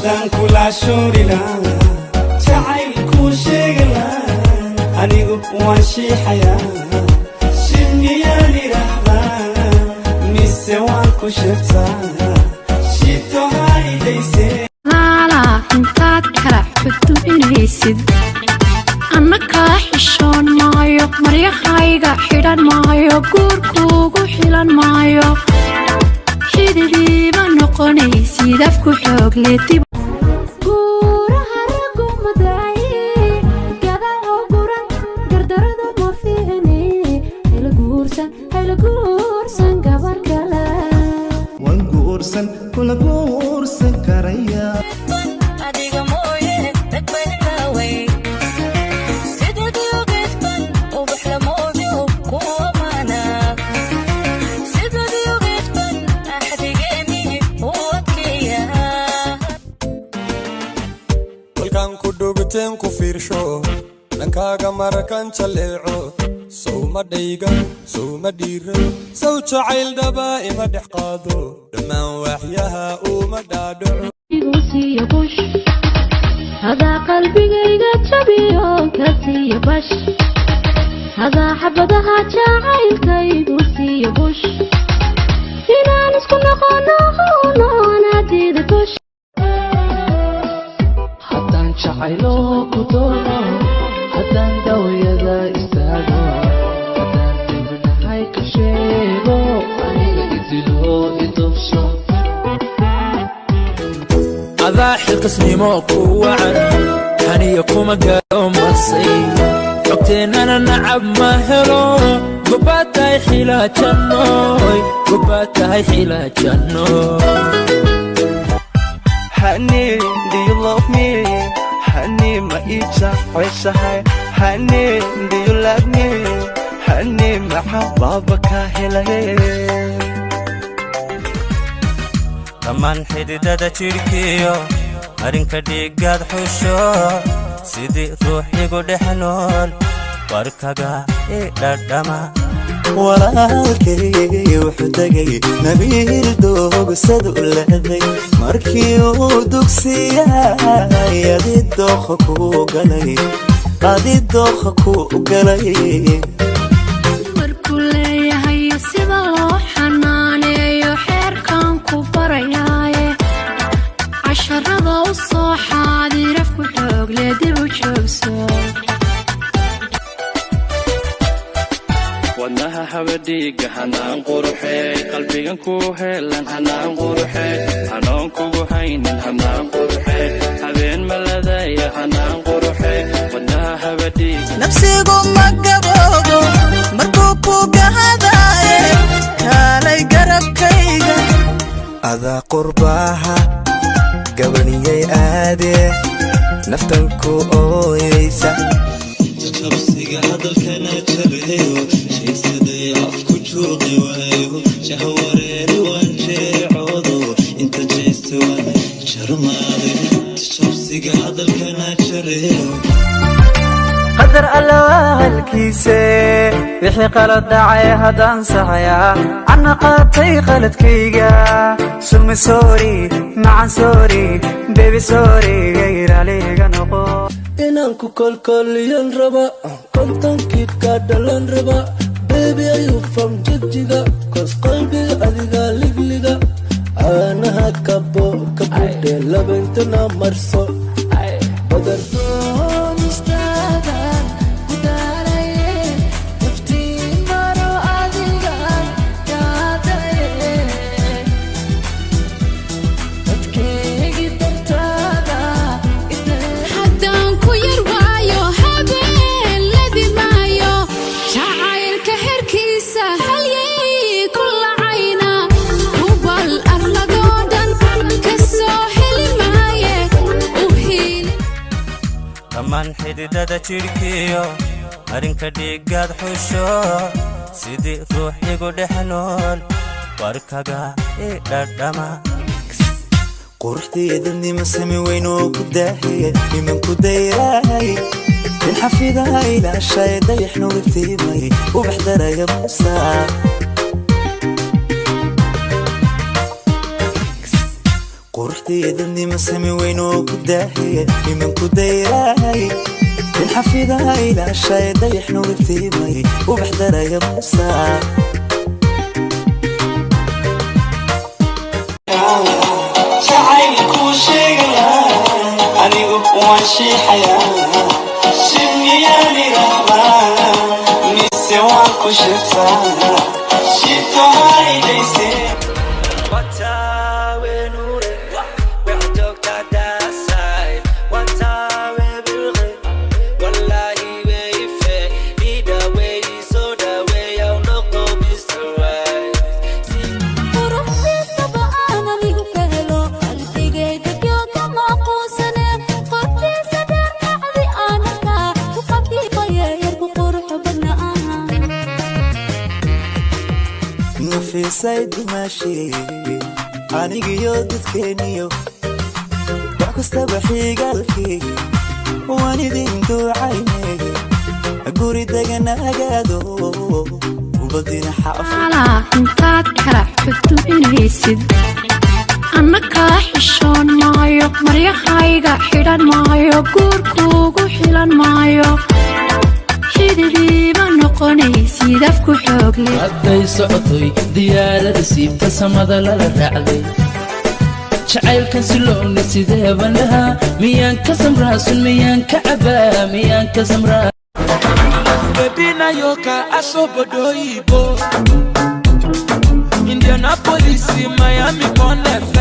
haddaan kula shuurila jacaylkuu sheegala anigu waan shiixayaa shimiyaan idhaahdaa mise waan ku sheegtaa shito haydayse laalaa intaad kala xuduucinaysid anna kaa xishoon maayo maryahayga xidhan maayo guurkuugu xilan maayo xididiiba noqonaysid afku xoog leedib guuraha ragu madaaye gadacoo guran gardarada ma fiicne hayla guursan gabar kale wan guursan kula guursan karaya adiga mooye dad badnaaway sidadii geedkan ubax la moodo kuwa maana sidadii geedkan axdigeeni u adkeeya walkan ku dhugteen ku fiirsho dhankaaga markan jaleeco sawma dhayga sawma dhiira saw jacayl dhaba ima dhex qaado dhammaan waxyaha uma dhaadhaco igsiiyo bush hadaa qalbigayga jabiyo kasiiyo bash hadaa xabadaha jacaylkaygu siiyo bush inaan isku noqono naadiida bush haddaan jacaylo ku doono haddaan dawyada istaago haddaan dibnahay ka sheego aniga idilo idubso adaa xilqisnimo ku wacan xaniya kuma gaaro masay xogteennana nacab ma helo gobaad tahay xilaajannoy gobaad tahay xilaajannoy Honey, do you love me? Honey, ma icha hoyshahay. Honey, do you love me? Honey, ma baba ka helay. dhammaan xididada jidhkiyo marinka dhiigaad xusho sidii ruux igu dhex nool warkaga i dhadhama walaalkay wuxuu tagay nabiil doogsadu leeday markii uu dugsiyay adii dooqa ku galay markuu leeyahay sida loo xanaaneeyo xeerkan ku barayaaye casharada u soo xaadir afku xoog leh dib u joogso wadnaha habadhiiga hanaan quruxey qalbigan ku heelan hanaan quruxey hanoon kugu haynin hanaan quruxey habeen maladaya hanaan quruxey wadnaha habadhiiga nafsigu ma gaboobo markuu ku gahadaaye kaalay garabkayga adaa qurbaha gabaniyay aade naftan ku ooyaysa jabsiga hadalkana jareeyo sheegsaday afku jooqi waayo jahawareeri waan jeecoodo inta jeesta waan jarmaaday jabsiga hadalkana jareeyo qadar allaalkiise wixii qalad dhacay haddaan saxayaa anna qaatay qaladkayga sumi soori macan soori bebi soori gayraliga noqo inaan ku kolkoliyan raba kontonkii ka dhalan raba bebi ayuu fam jigjiga kos qalbiga adiga ligliga caanaha kabo kabudhe labintana marso badar dhammaan xididada jidhkiyo marinka dhiigaad xusho sidii ruux igu dhex nool warkaga i dhadhama quruxdeeda nima sami weyn oo ku daahiye niman ku dayraay in xafida ilaashay dayaxna wiftiimay ubax daraya muusa قرحتي دني مسمي وينو كداهي من كدايراي الحفيدة إلى الشاي ضيح نوبتي مي وبحضر يا موسى شعيكو شيغلا أنيقو وانشي حياة شمياني رغبا نسيواكو شفتا شفتو هاي ليسي واتاوي نوري وحدوك تداساي واتاوي بالغي والله ويفي إيدا وي سودا وي أو نقو بيستواي قرحتي سبعانا ليو كهلو قلبي جيدك يوكا معقوسنا قرحتي سدار معدي آنكا وقبي طيير بقرح بناها في سيد ماشي أنيقي يودت كينيو وعكستبحي قلبي واني دينتو عيني أقوري دقنا قادو وبدينا حافظ على انتاد كلا حفتو إنهيسد أنكا حشون مايو مريخايقا حيران مايو قوركوغو حيلان مايو xidhiidhiiba noqonaysid afku xoogle hadday socotoy diyaarada siibta samada lala raacday jacaylkan siloowna sidee bandhahaa miyaan ka samraasun miyaan ka cabaa miyaan ka samraa Bebinayoka asobodoibo Indianapolis, Miami, Bonnefe